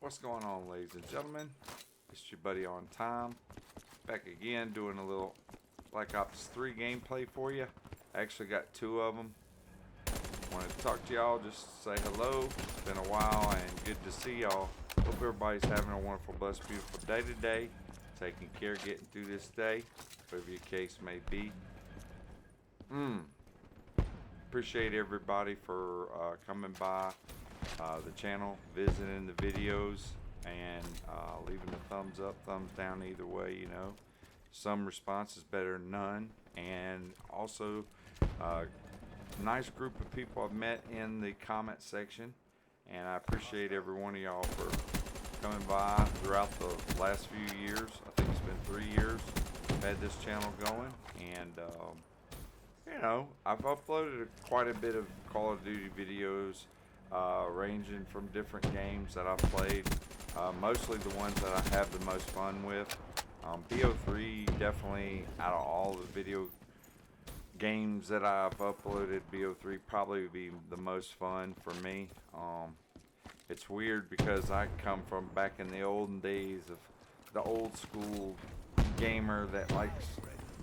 What's going on, ladies and gentlemen? It's your buddy On Time, back again doing a little Black Ops 3 gameplay for you. I actually got two of them. Wanted to talk to y'all, just say hello. It's been a while and good to see y'all. Hope everybody's having a wonderful, blessed, beautiful day today. Taking care, getting through this day, whatever your case may be. Appreciate everybody for coming by the channel, visiting the videos, and leaving a thumbs up, thumbs down, either way, you know. Some response is better than none. And also, nice group of people I've met in the comment section, and I appreciate every one of y'all for coming by throughout the last few years. I think it's been 3 years I've had this channel going, and you know, I've uploaded quite a bit of Call of Duty videos, ranging from different games that I've played, mostly the ones that I have the most fun with. BO3, definitely, out of all the video games that I've uploaded, BO3 probably would be the most fun for me. It's weird because I come from back in the olden days of the old school gamer that likes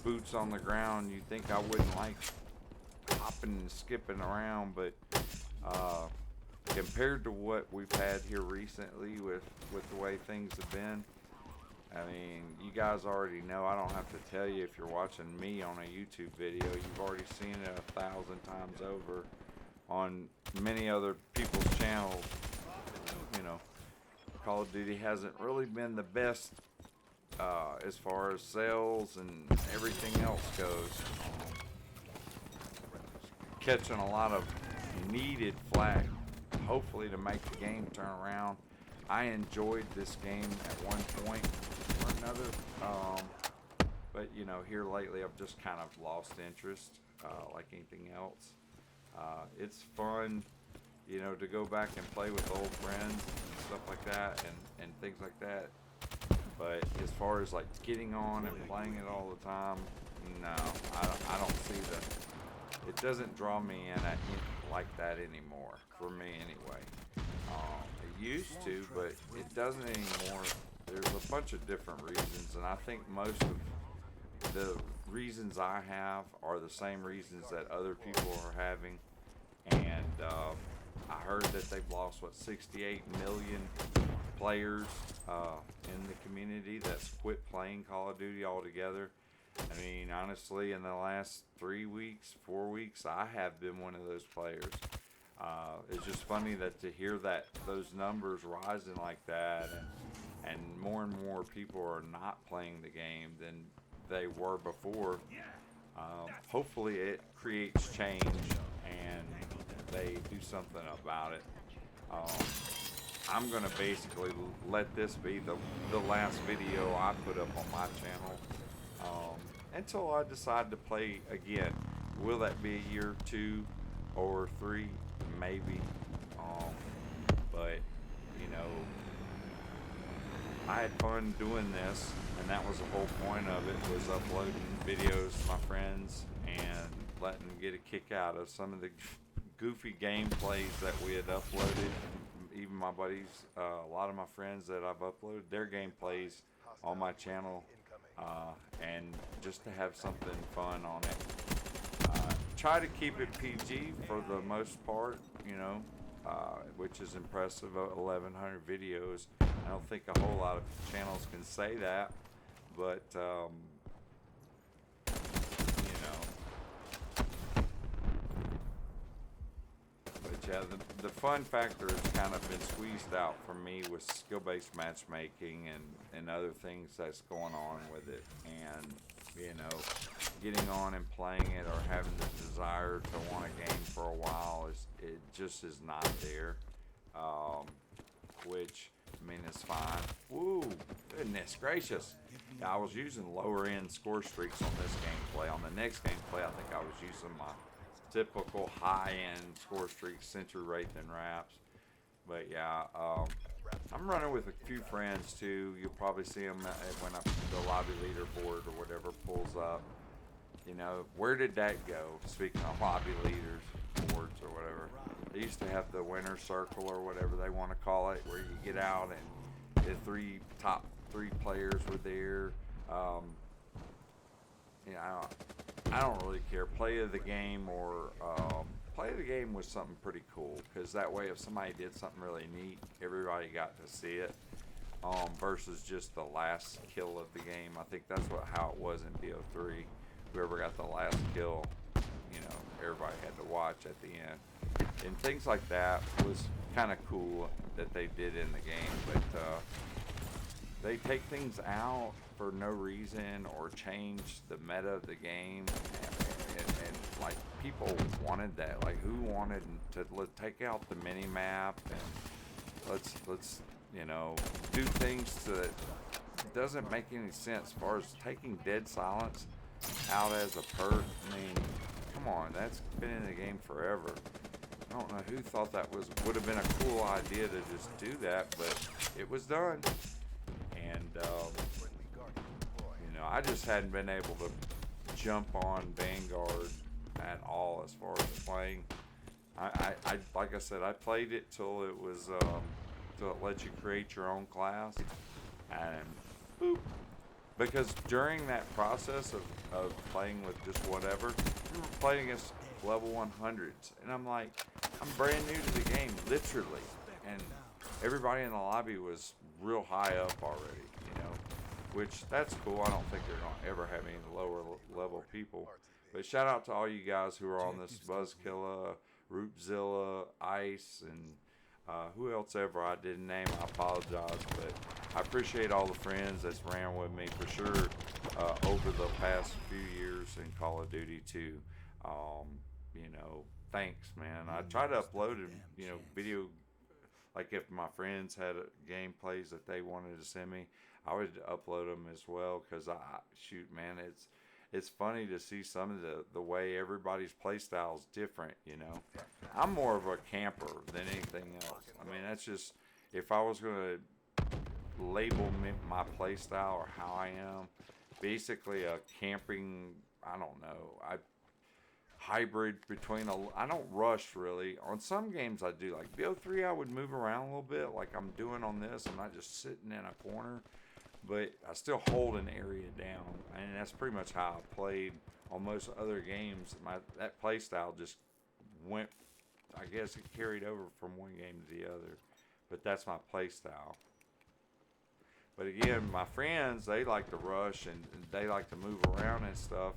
boots on the ground. You'd think I wouldn't like hopping and skipping around, but compared to what we've had here recently with the way things have been, I mean, you guys already know. I don't have to tell you. If you're watching me on a YouTube video, you've already seen it 1,000 times over on many other people's channels. You know, Call of Duty hasn't really been the best as far as sales and everything else goes. Catching a lot of needed flack, hopefully, to make the game turn around. I enjoyed this game at one point or another, but you know, here lately I've just kind of lost interest, like anything else. It's fun, you know, to go back and play with old friends and stuff like that, and things like that. But as far as like getting on and playing it all the time, no, I don't see that. It doesn't draw me in like that anymore, for me anyway. It used to, but it doesn't anymore. There's a bunch of different reasons, and I think most of the reasons I have are the same reasons that other people are having. And I heard that they've lost, what, 68 million players in the community that's quit playing Call of Duty altogether. I mean, honestly, in the last 3 weeks, 4 weeks, I have been one of those players. It's just funny that to hear that those numbers rising like that, and more and more people are not playing the game than they were before. Hopefully it creates change and they do something about it. I'm gonna basically let this be the last video I put up on my channel, until I decide to play again. Will that be a year, 2, or 3? Maybe. But you know, I had fun doing this, and that was the whole point of it, was uploading videos to my friends and letting them get a kick out of some of the goofy gameplays that we had uploaded. Even my buddies, a lot of my friends that I've uploaded their gameplays on my channel, and just to have something fun on it. Try to keep it PG for the most part, you know, which is impressive. 1,100 videos. I don't think a whole lot of channels can say that, but you know. But yeah, the fun factor has kind of been squeezed out for me with skill-based matchmaking and other things that's going on with it. And, you know, getting on and playing it, or having the desire to want a game for a while, it just is not there. Which, I mean, it's fine. Woo, goodness gracious. Yeah, I was using lower end score streaks on this gameplay. On the next gameplay, I think I was using my typical high-end score streak, century rate and wraps. But yeah, I'm running with a few friends too. You'll probably see them when the lobby leaderboard or whatever pulls up. You know, where did that go? Speaking of lobby leaders boards or whatever. They used to have the winner circle or whatever they want to call it, where you get out and the top three players were there. You know, I don't really care. Play of the game or play of the game was something pretty cool, because that way if somebody did something really neat, everybody got to see it. Versus just the last kill of the game. I think that's how it was in BO3. Whoever got the last kill, you know, everybody had to watch at the end. And things like that was kind of cool that they did in the game. But they take things out for no reason or change the meta of the game. And like, people wanted that. Like, who wanted to take out the mini map and let's you know, do things that doesn't make any sense, as far as taking Dead Silence out as a perk. I mean, come on, that's been in the game forever. I don't know who thought that would have been a cool idea to just do that, but it was done. And you know, I just hadn't been able to jump on Vanguard at all as far as playing. I like I said, I played it till it was till it lets you create your own class, and boop. Because during that process of playing with just whatever, we were playing against level 100s, and I'm like, I'm brand new to the game, literally, and everybody in the lobby was real high up already, you know, which that's cool. I don't think they're gonna ever have any lower level people. But shout out to all you guys who are on this, Buzzkilla, Roopzilla, Ice, and who else ever I didn't name. I apologize, but I appreciate all the friends that's ran with me for sure over the past few years in Call of Duty 2. You know, thanks, man. I try to upload, you know, video, like if my friends had gameplays that they wanted to send me, I would upload them as well, because shoot, man, it's funny to see some of the way everybody's play style is different, you know. I'm more of a camper than anything else. I mean, that's just, if I was going to label my play style or how I am, basically a camping, I don't know, hybrid between I don't rush really. On some games I do, like BO3 I would move around a little bit like I'm doing on this. I'm not just sitting in a corner, but I still hold an area down, and that's pretty much how I played on most other games. That play style just went, I guess it carried over from one game to the other, but that's my play style. But again, my friends, they like to rush and they like to move around and stuff,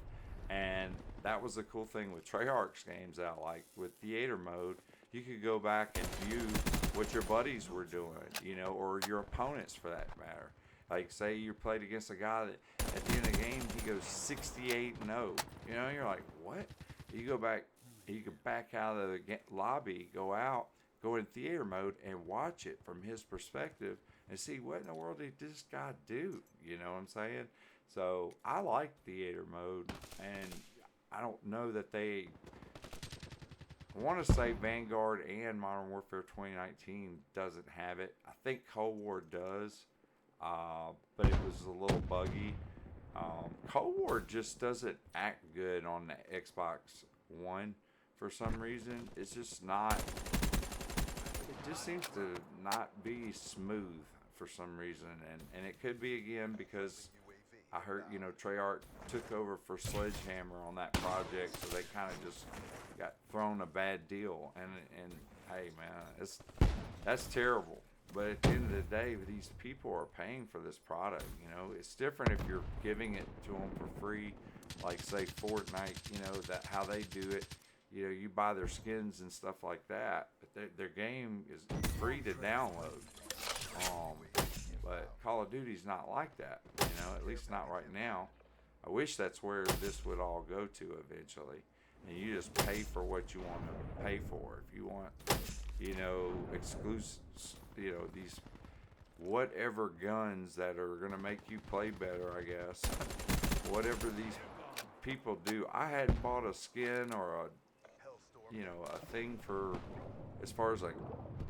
and that was the cool thing with Treyarch's games out, like with theater mode, you could go back and view what your buddies were doing, you know, or your opponents for that matter. Like, say you played against a guy that at the end of the game he goes 68-0. You know, you're like, what? You go back, you can back out of the lobby, go out, go in theater mode, and watch it from his perspective and see what in the world did this guy do. You know what I'm saying? So I like theater mode, and I don't know that they. I want to say Vanguard and Modern Warfare 2019 doesn't have it. I think Cold War does. But it was a little buggy. Cold War just doesn't act good on the Xbox One for some reason. It's just not. It just seems to not be smooth for some reason, and it could be again because I heard, you know, Treyarch took over for Sledgehammer on that project, so they kind of just got thrown a bad deal. And hey, man, that's terrible. But at the end of the day, these people are paying for this product. You know, it's different if you're giving it to them for free, like say Fortnite. You know, that how they do it. You know, you buy their skins and stuff like that, but their game is free to download. But Call of Duty's not like that. You know, at least not right now. I wish that's where this would all go to eventually, and you just pay for what you want to pay for. If you want, you know, exclusive, you know, these whatever guns that are going to make you play better, I guess. Whatever these people do. I hadn't bought a skin or a, you know, a thing for, as far as like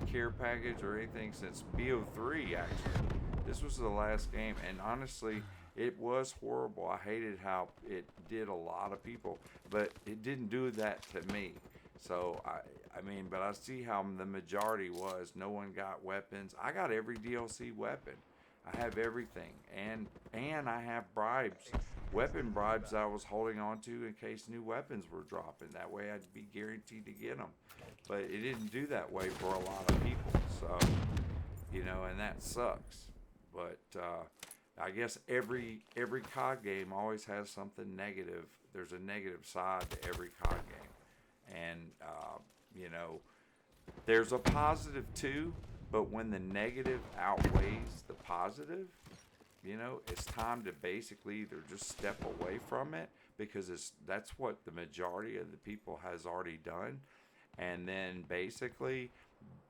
care package or anything since BO3 actually. This was the last game, and honestly, it was horrible. I hated how it did a lot of people, but it didn't do that to me. So I mean, but I see how the majority was. No one got weapons. I got every DLC weapon. I have everything, and I have bribes, weapon bribes that I was holding on to in case new weapons were dropping. That way, I'd be guaranteed to get them. But it didn't do that way for a lot of people. So, and that sucks. But I guess every COD game always has something negative. There's a negative side to every COD game, and there's a positive too. But when the negative outweighs the positive, it's time to basically either just step away from it because that's what the majority of the people has already done, and then basically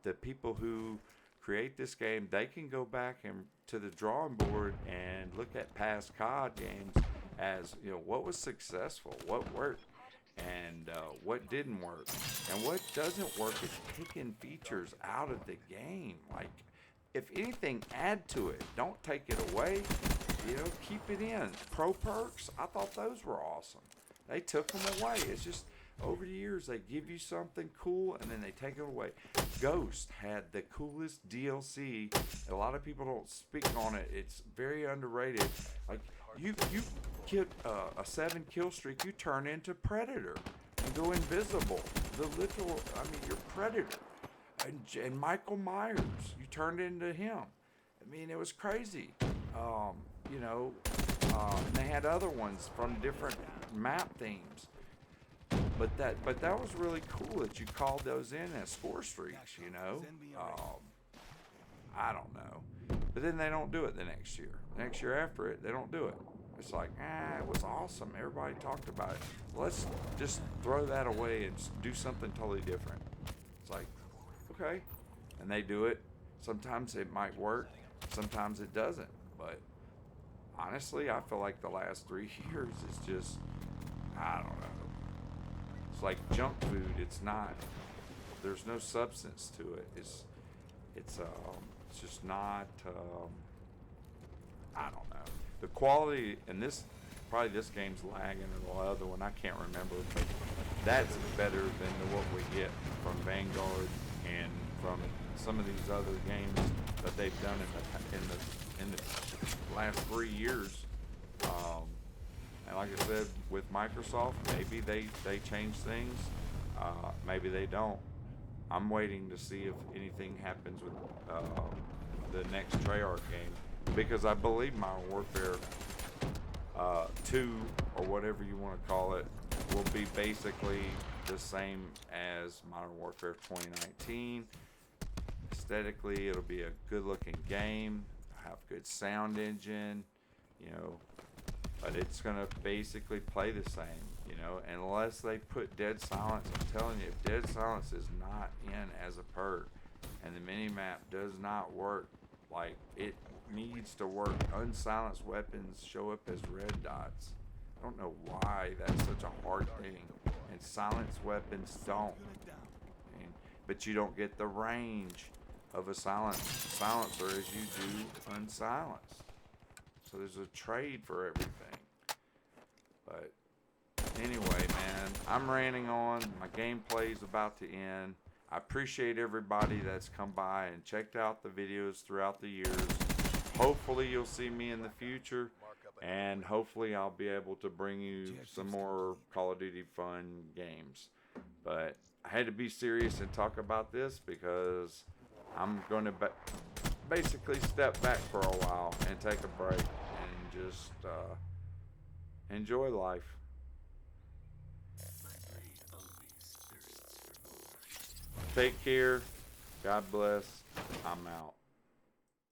the people who create this game, they can go back and to the drawing board and look at past COD games as what was successful, what worked, and what didn't work, and what doesn't work is taking features out of the game. Like, if anything, add to it. Don't take it away. Keep it in. Pro perks, I thought those were awesome. They took them away. It's just over the years they give you something cool and then they take it away. Ghost had the coolest DLC. A lot of people don't speak on it. It's very underrated. Like, you get a 7 kill streak, you turn into Predator and go invisible. You're Predator. And Michael Myers, you turned into him. I mean, it was crazy. And they had other ones from different map themes. But that was really cool that you called those in as score streaks. I don't know. But then they don't do it the next year. Next year after it, they don't do it. It's like, it was awesome. Everybody talked about it. Let's just throw that away and do something totally different. It's like, okay. And they do it. Sometimes it might work. Sometimes it doesn't. But honestly, I feel like the last 3 years is just, I don't know. It's like junk food. It's not. There's no substance to it. It's just not. I don't know. The quality in this game's lagging, and the other one I can't remember, but that's better than what we get from Vanguard and from some of these other games that they've done in the last 3 years. And like I said, with Microsoft, maybe they change things, maybe they don't. I'm waiting to see if anything happens with the next Treyarch game, because I believe Modern Warfare 2, or whatever you want to call it, will be basically the same as Modern Warfare 2019. Aesthetically, it'll be a good-looking game, have good sound engine, but it's gonna basically play the same, unless they put Dead Silence. I'm telling you, if Dead Silence is not in as a perk, and the minimap does not work like it needs to work, unsilenced weapons show up as red dots. I don't know why that's such a hard thing, and silenced weapons don't. But you don't get the range of a silencer as you do unsilenced. So there's a trade for everything. But anyway, man, I'm ranting on. My gameplay's about to end. I appreciate everybody that's come by and checked out the videos throughout the years. Hopefully you'll see me in the future, and hopefully I'll be able to bring you some more Call of Duty fun games. But I had to be serious and talk about this because I'm going to basically step back for a while and take a break and just enjoy life. Take care. God bless. I'm out.